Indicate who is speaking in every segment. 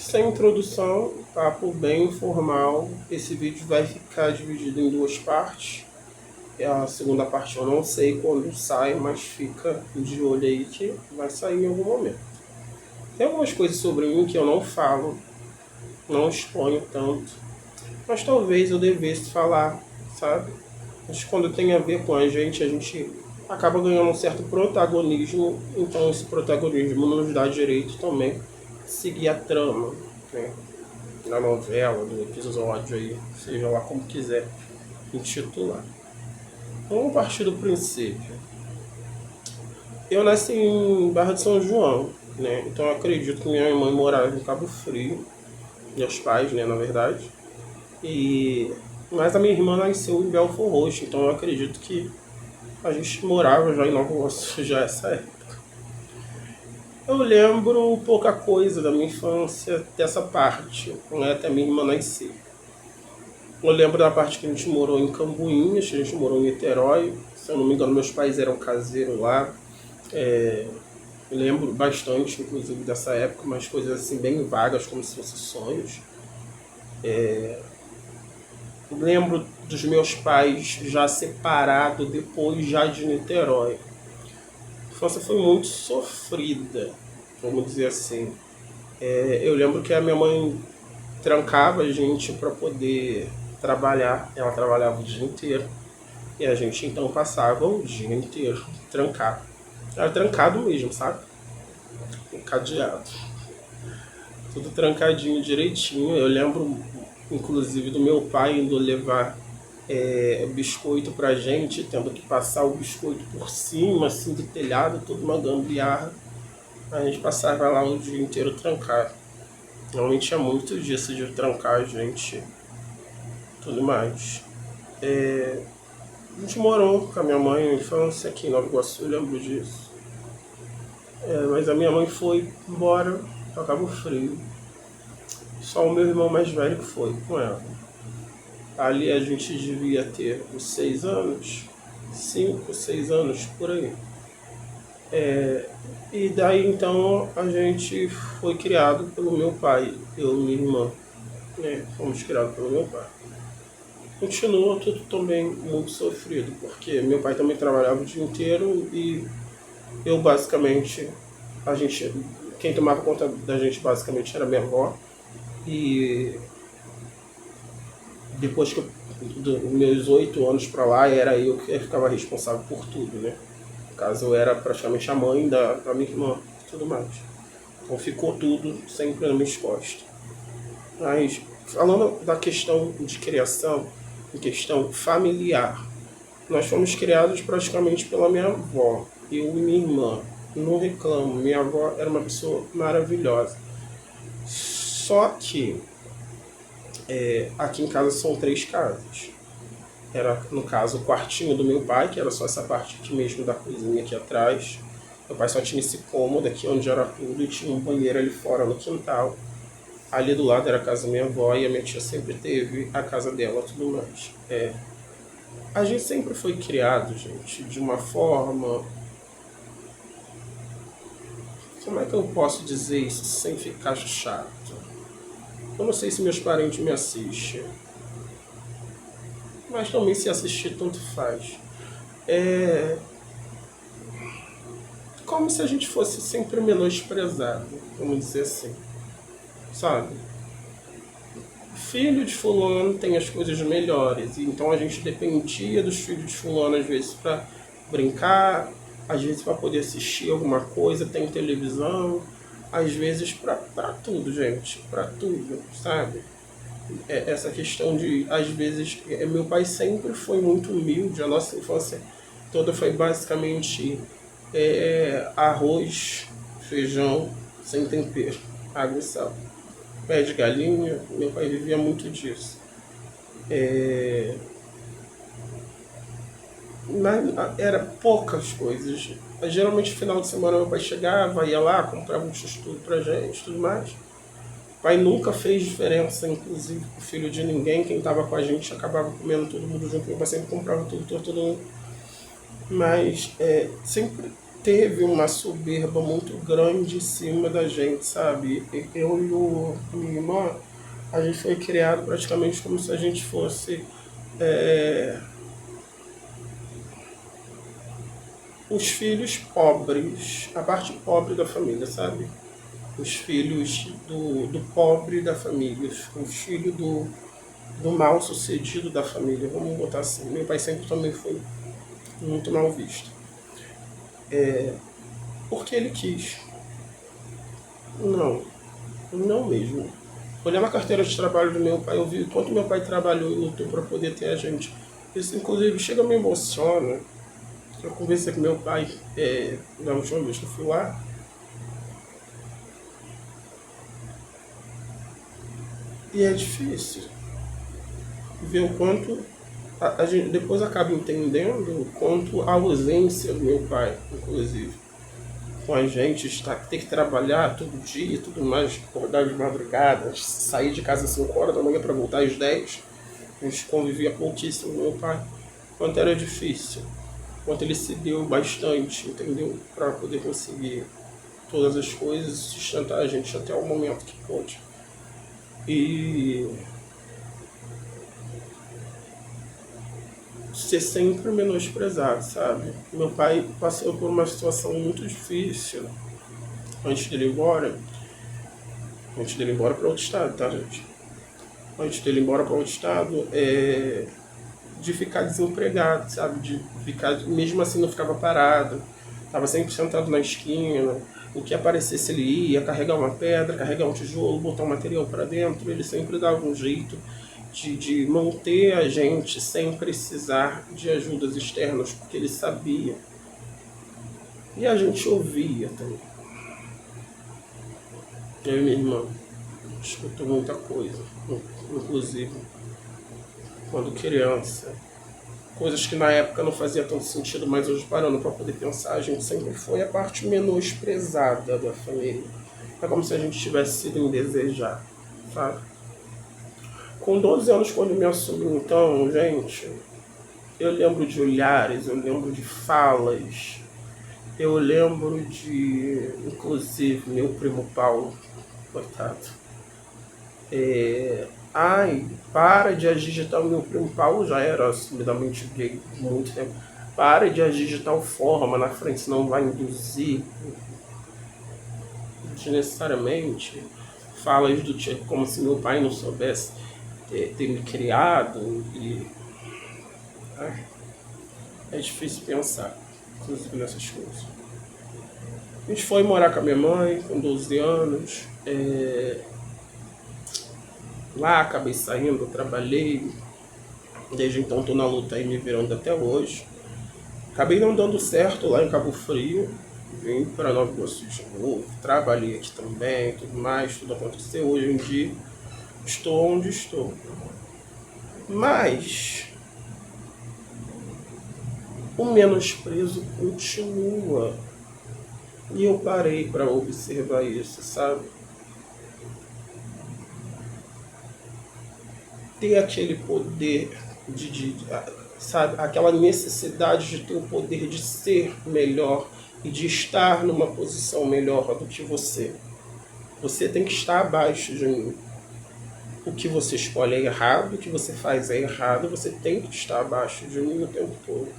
Speaker 1: Sem introdução, papo bem informal. Esse vídeo vai ficar dividido em duas partes. A segunda parte eu não sei quando sai, mas fica de olho aí que vai sair em algum momento. Tem algumas coisas sobre mim que eu não falo, não exponho tanto, mas talvez eu devesse falar, sabe? Mas quando tem a ver com a gente acaba ganhando um certo protagonismo, então esse protagonismo nos dá direito também de seguir a trama, né? Na novela, no episódio aí, seja lá como quiser intitular. Vamos partir do princípio. Eu nasci em Barra de São João, né? Então eu acredito que minha mãe morava em Cabo Frio, meus pais, né, na verdade. Mas a minha irmã nasceu em Belford Roxo, então eu acredito que a gente morava já em Nova Iguaçu já essa época. Eu lembro pouca coisa da minha infância dessa parte, né, até minha irmã nascer. Eu lembro da parte que a gente morou em Cambuinhas, a gente morou em Niterói. Se eu não me engano, meus pais eram caseiros lá. Eu lembro bastante, inclusive, dessa época, umas coisas assim bem vagas, como se fossem sonhos. Eu lembro dos meus pais já separados depois já de Niterói. A infância foi muito sofrida, vamos dizer assim. Eu lembro que a minha mãe trancava a gente para poder trabalhar. Ela trabalhava o dia inteiro. E a gente então passava o dia inteiro trancado. Era trancado mesmo, sabe? Cadeado. Tudo trancadinho direitinho. Eu lembro, inclusive, do meu pai indo levar biscoito pra gente, tendo que passar o biscoito por cima, assim, do telhado, toda uma gambiarra. A gente passava lá o dia inteiro trancado. Realmente tinha muito disso de trancar a gente, tudo mais. A gente morou com a minha mãe na infância aqui em Nova Iguaçu, eu lembro disso. Mas a minha mãe foi embora para Cabo Frio. Só o meu irmão mais velho que foi com ela. Ali a gente devia ter uns 6 anos, 5, 6 anos por aí. E daí então a gente foi criado pelo meu pai, eu e minha irmã. Fomos criados pelo meu pai. Continua tudo também muito sofrido, porque meu pai também trabalhava o dia inteiro e eu basicamente, quem tomava conta da gente basicamente era minha avó. E depois que dos meus 8 anos pra lá, era eu que ficava responsável por tudo, né? No caso, eu era praticamente a mãe da minha irmã e tudo mais. Então ficou tudo sempre nas minhas costas. Mas falando da questão de criação, em questão familiar, nós fomos criados praticamente pela minha avó, eu e minha irmã. Não reclamo, minha avó era uma pessoa maravilhosa. Só que aqui em casa são 3 casas. Era, no caso, o quartinho do meu pai, que era só essa parte aqui mesmo da cozinha aqui atrás. Meu pai só tinha esse cômodo aqui onde era tudo e tinha um banheiro ali fora no quintal. Ali do lado era a casa da minha avó e a minha tia sempre teve a casa dela e tudo mais. A gente sempre foi criado, gente, de uma forma... Como é que eu posso dizer isso sem ficar chato? Eu não sei se meus parentes me assistem. Mas também se assistir tanto faz. Como se a gente fosse sempre menosprezado, vamos dizer assim. Sabe? Filho de fulano tem as coisas melhores, então a gente dependia dos filhos de fulano às vezes para brincar, às vezes para poder assistir alguma coisa, tem televisão, às vezes para tudo, gente, para tudo, sabe? Essa questão de, às vezes, meu pai sempre foi muito humilde, a nossa infância toda foi basicamente arroz, feijão, sem tempero, água e sal. Pé de galinha, meu pai vivia muito disso. Mas era poucas coisas. Geralmente no final de semana meu pai chegava, ia lá, comprava um x-tudo pra gente, tudo mais. O pai nunca fez diferença, inclusive com o filho de ninguém. Quem estava com a gente acabava comendo todo mundo junto. Meu pai sempre comprava tudo, todo mundo. Mas sempre teve uma soberba muito grande em cima da gente, sabe? Eu e minha irmã, a gente foi criado praticamente como se a gente fosse é, os filhos pobres, a parte pobre da família, sabe? Os filhos do pobre da família, os filhos do mal sucedido da família, vamos botar assim. Meu pai sempre também foi muito mal visto. Porque ele quis. Não, não mesmo. Olhando a carteira de trabalho do meu pai, eu vi o quanto meu pai trabalhou e lutou para poder ter a gente. Isso, inclusive, chega a me emociona. Eu conversei com meu pai na última vez que eu fui lá. E é difícil ver o quanto a gente depois acaba entendendo o quanto a ausência do meu pai, inclusive, com a gente, ter que trabalhar todo dia e tudo mais, acordar de madrugada, sair de casa às 5 horas da manhã para voltar às 10. A gente convivia pouquíssimo com meu pai. Quanto era difícil, quanto ele se deu bastante, entendeu? Para poder conseguir todas as coisas e sustentar a gente até o momento que pôde. E ser sempre menosprezado, sabe? Meu pai passou por uma situação muito difícil antes dele ir embora. Antes dele ir embora para outro estado, tá, gente? Antes dele ir embora para outro estado, de ficar desempregado, sabe? De ficar, mesmo assim não ficava parado. Tava sempre sentado na esquina. O que aparecesse ele ia carregar uma pedra, carregar um tijolo, botar um material para dentro. Ele sempre dava um jeito de manter a gente sem precisar de ajudas externas, porque ele sabia. E a gente ouvia também. Eu e minha irmã escutou muita coisa, inclusive quando criança. Coisas que na época não fazia tanto sentido, mas hoje parando para poder pensar, a gente sempre foi a parte menosprezada da família. É como se a gente tivesse sido indesejado, sabe? Com 12 anos, quando me assumi, então, gente, eu lembro de olhares, eu lembro de falas, eu lembro de, inclusive, meu primo Paulo, coitado. Ai, para de agir de tal, meu primo Paulo já era assumidamente gay há muito tempo. Para de agir de tal forma na frente, senão vai induzir desnecessariamente falas do tipo como se meu pai não soubesse ter me criado e é difícil pensar, inclusive nessas coisas. A gente foi morar com a minha mãe com 12 anos. Lá acabei saindo, trabalhei. Desde então estou na luta aí me virando até hoje. Acabei não dando certo lá em Cabo Frio. Vim para Nova Iguaçu de novo. Trabalhei aqui também, tudo mais, tudo aconteceu. Hoje em dia estou onde estou. Mas o menosprezo continua. E eu parei para observar isso, sabe? Ter aquele poder sabe, aquela necessidade de ter o poder de ser melhor e de estar numa posição melhor do que você. Você tem que estar abaixo de mim. O que você escolhe é errado, o que você faz é errado, você tem que estar abaixo de mim o tempo todo.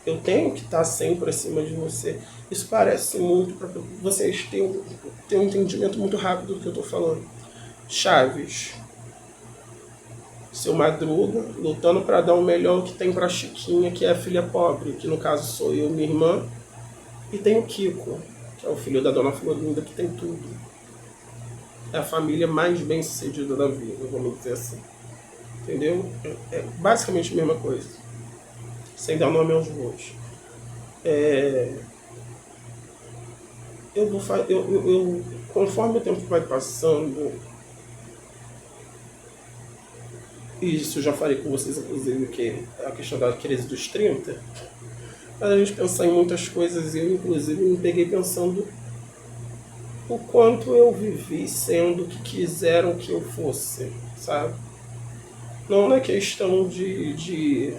Speaker 1: Eu tenho que estar sempre acima de você. Isso parece muito para vocês terem um entendimento muito rápido do que eu estou falando. Chaves. Seu Madruga, lutando para dar o melhor que tem para Chiquinha, que é a filha pobre, que no caso sou eu e minha irmã. E tem o Kiko, que é o filho da Dona Florinda, que tem tudo. É a família mais bem sucedida da vida, vamos dizer assim. Entendeu? É basicamente a mesma coisa. Sem dar nome aos bois. Conforme o tempo vai passando, e isso eu já falei com vocês, inclusive, que é a questão da crise dos 30, a gente pensar em muitas coisas, e eu, inclusive, me peguei pensando o quanto eu vivi sendo o que quiseram que eu fosse, sabe? Não na questão de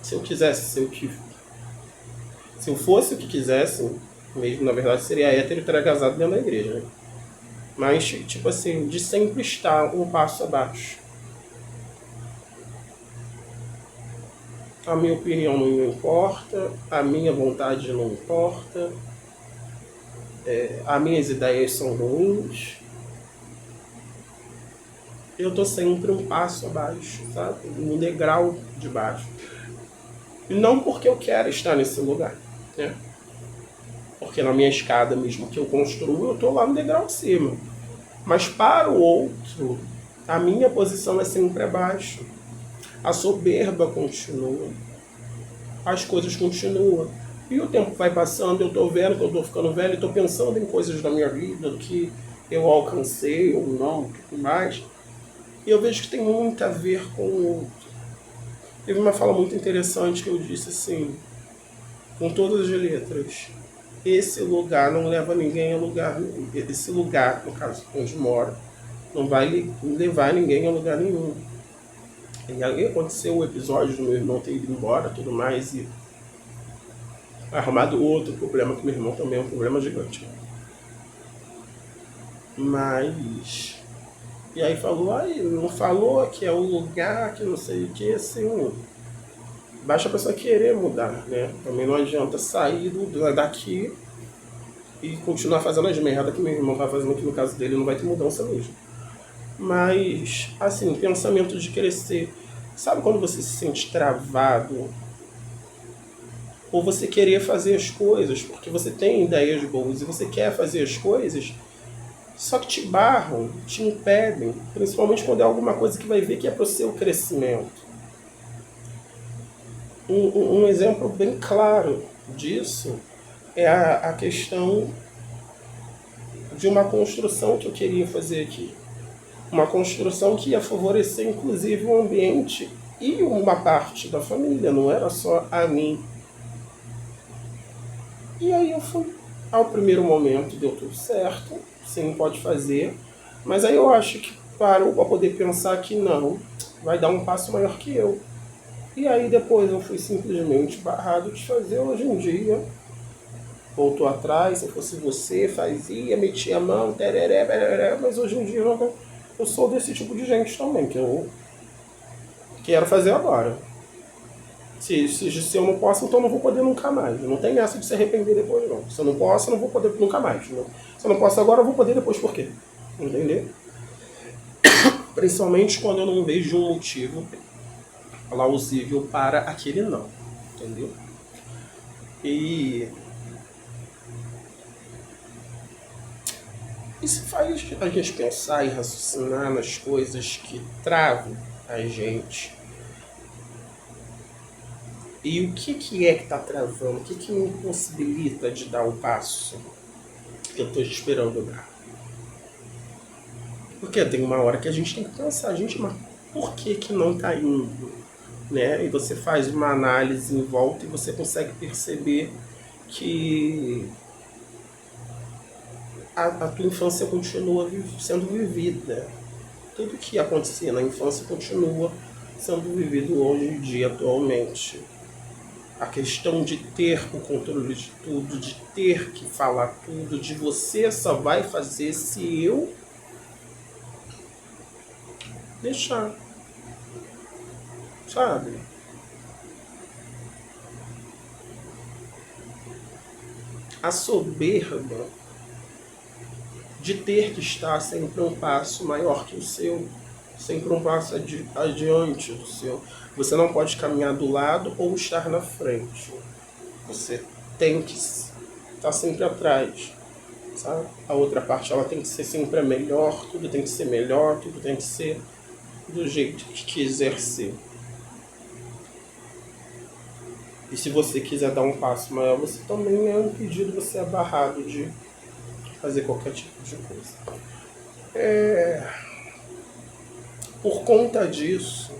Speaker 1: se eu quisesse ser o que Se eu fosse o que quisesse, mesmo na verdade seria hétero e estaria casado dentro da igreja, né? Mas, tipo assim, de sempre estar um passo abaixo. A minha opinião não importa, a minha vontade não importa, as minhas ideias são ruins. Eu tô sempre um passo abaixo, sabe? Um degrau de baixo. E não porque eu quero estar nesse lugar, né? Porque na minha escada mesmo que eu construo, eu tô lá no degrau de cima. Mas para o outro, a minha posição é sempre abaixo. A soberba continua. As coisas continuam. E o tempo vai passando, eu estou vendo que eu estou ficando velho, estou pensando em coisas da minha vida, que eu alcancei ou não, tudo mais. E eu vejo que tem muito a ver com o outro. Teve uma fala muito interessante que eu disse assim, com todas as letras. Esse lugar não leva ninguém a lugar nenhum. Esse lugar, no caso, onde mora, não vai levar ninguém a lugar nenhum. E aí aconteceu o episódio do meu irmão ter ido embora, tudo mais, e arrumado outro problema, que meu irmão também é um problema gigante. Mas... E aí falou, aí não falou que é o lugar, que não sei o que, assim... Basta a pessoa querer mudar, né? Também não adianta sair daqui e continuar fazendo as merdas que meu irmão tá fazendo, que no caso dele não vai ter mudança mesmo. Mas, assim, pensamento de crescer. Sabe quando você se sente travado? Ou você querer fazer as coisas, porque você tem ideias boas e você quer fazer as coisas, só que te barram, te impedem, principalmente quando é alguma coisa que vai ver que é para o seu crescimento. Um exemplo bem claro disso é a questão de uma construção que eu queria fazer aqui. Uma construção que ia favorecer inclusive o ambiente e uma parte da família, não era só a mim. E aí eu fui. Ao primeiro momento deu tudo certo, sim, pode fazer. Mas aí eu acho que parou para poder pensar que não, vai dar um passo maior que eu. E aí depois eu fui simplesmente barrado de fazer. Hoje em dia, voltou atrás, se fosse você, fazia, metia a mão, tereré, bereré, mas hoje em dia eu sou desse tipo de gente também, que eu quero fazer agora. Se eu não posso, então eu não vou poder nunca mais. Não tem essa de se arrepender depois, não. Se eu não posso, eu não vou poder nunca mais. Não. Se eu não posso agora, eu vou poder depois por quê? Entendeu? Principalmente quando eu não vejo um motivo plausível para aquele não. Entendeu? E isso faz a gente pensar e raciocinar nas coisas que travam a gente. E o que é que está travando? O que me impossibilita de dar o passo que eu estou esperando dar? Porque tem uma hora que a gente tem que pensar, gente, mas por que não está indo? Né? E você faz uma análise em volta e você consegue perceber que a tua infância continua sendo vivida. Tudo que acontecia na infância continua sendo vivido hoje em dia, atualmente. A questão de ter o controle de tudo, de ter que falar tudo, de você só vai fazer se eu deixar, sabe? A soberba de ter que estar sempre um passo maior que o seu, sempre um passo adiante do seu. Você não pode caminhar do lado ou estar na frente. Você tem que estar sempre atrás, sabe? A outra parte ela tem que ser sempre a melhor, tudo tem que ser melhor, tudo tem que ser do jeito que quiser ser. E se você quiser dar um passo maior, você também é impedido, você é barrado de fazer qualquer tipo de coisa. Por conta disso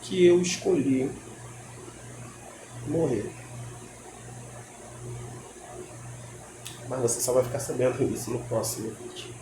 Speaker 1: que eu escolhi morrer. Mas você só vai ficar sabendo disso no próximo vídeo.